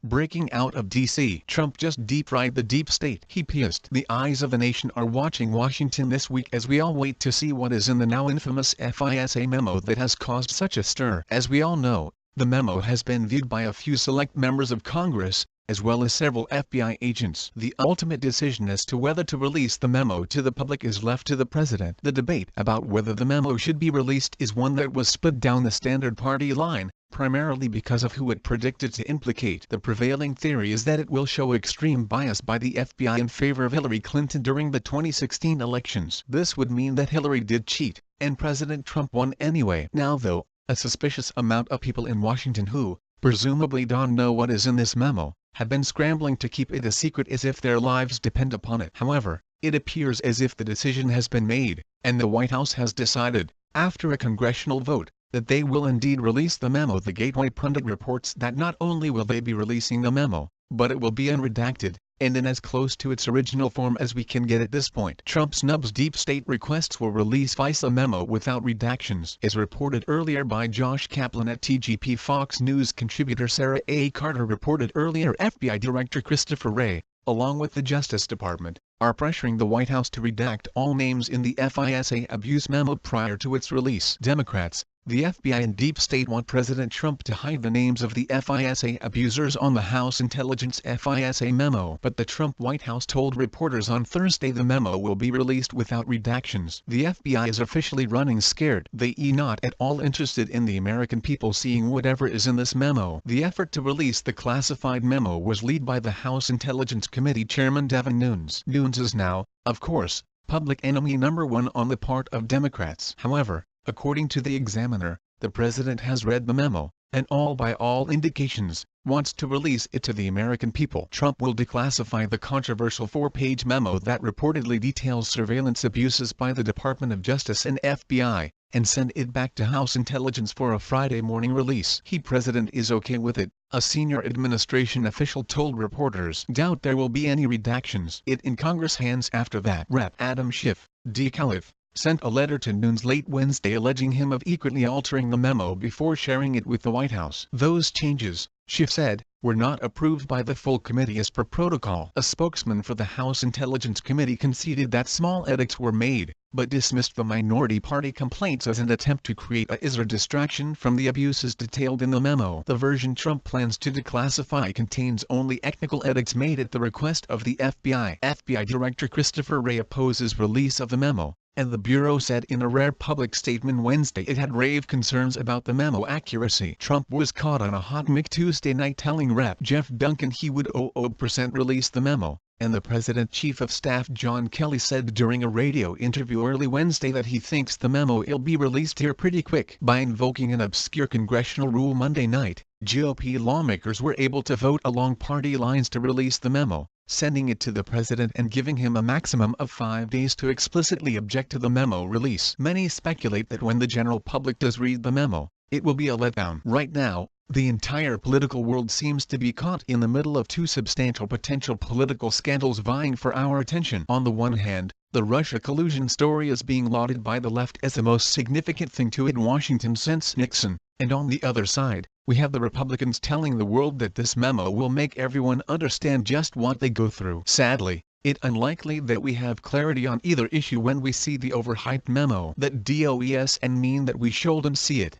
Breaking out of D.C. Trump just deep-fried the deep state. He pierced. The eyes of the nation are watching Washington this week as we all wait to see what is in the now infamous FISA memo that has caused such a stir. As we all know, the memo has been viewed by a few select members of Congress, as well as several FBI agents. The ultimate decision as to whether to release the memo to the public is left to the president. The debate about whether the memo should be released is one that was split down the standard party line, primarily because of who it predicted to implicate. The prevailing theory is that it will show extreme bias by the FBI in favor of Hillary Clinton during the 2016 elections. This would mean that Hillary did cheat, and President Trump won anyway. Now though, a suspicious amount of people in Washington who, presumably don't know what is in this memo, have been scrambling to keep it a secret as if their lives depend upon it. However, it appears as if the decision has been made, and the White House has decided, after a congressional vote, that they will indeed release the memo. The Gateway Pundit reports that not only will they be releasing the memo, but it will be unredacted, and in as close to its original form as we can get at this point. Trump snubs deep state requests will release FISA memo without redactions. As reported earlier by Josh Kaplan at TGP, Fox News contributor Sarah A. Carter reported earlier FBI Director Christopher Wray, along with the Justice Department, are pressuring the White House to redact all names in the FISA abuse memo prior to its release. Democrats, the FBI and Deep State want President Trump to hide the names of the FISA abusers on the House Intelligence FISA memo. But the Trump White House told reporters on Thursday the memo will be released without redactions. The FBI is officially running scared. They are not at all interested in the American people seeing whatever is in this memo. The effort to release the classified memo was led by the House Intelligence Committee Chairman Devin Nunes. Nunes is now, of course, public enemy number one on the part of Democrats. However, according to the Examiner, the president has read the memo, and by all indications, wants to release it to the American people. Trump will declassify the controversial 4-page memo that reportedly details surveillance abuses by the Department of Justice and FBI, and send it back to House Intelligence for a Friday morning release. The president is okay with it, a senior administration official told reporters. Doubt there will be any redactions. It in Congress hands after that. Rep. Adam Schiff, DeKalb, sent a letter to Nunes late Wednesday alleging him of secretly altering the memo before sharing it with the White House. Those changes, Schiff said, were not approved by the full committee as per protocol. A spokesman for the House Intelligence Committee conceded that small edits were made, but dismissed the minority party complaints as an attempt to create a distraction from the abuses detailed in the memo. The version Trump plans to declassify contains only technical edits made at the request of the FBI. FBI Director Christopher Wray opposes release of the memo, and the Bureau said in a rare public statement Wednesday it had grave concerns about the memo accuracy. Trump was caught on a hot mic Tuesday night telling Rep. Jeff Duncan he would 0% release the memo, and the President's Chief of Staff John Kelly said during a radio interview early Wednesday that he thinks the memo will be released here pretty quick. By invoking an obscure congressional rule Monday night, GOP lawmakers were able to vote along party lines to release the memo, sending it to the president and giving him a maximum of 5 days to explicitly object to the memo release. Many speculate that when the general public does read the memo, it will be a letdown. Right now, the entire political world seems to be caught in the middle of two substantial potential political scandals vying for our attention. On the one hand, the Russia collusion story is being lauded by the left as the most significant thing to hit Washington since Nixon, and on the other side, we have the Republicans telling the world that this memo will make everyone understand just what they go through. Sadly, it's unlikely that we have clarity on either issue when we see the overhyped memo that DOES and mean that we shouldn't see it.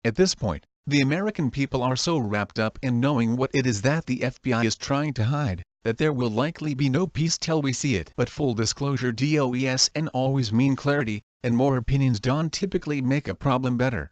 At this point, the American people are so wrapped up in knowing what it is that the FBI is trying to hide, that there will likely be no peace till we see it. But full disclosure, DOES and always mean clarity, and more opinions don't typically make a problem better.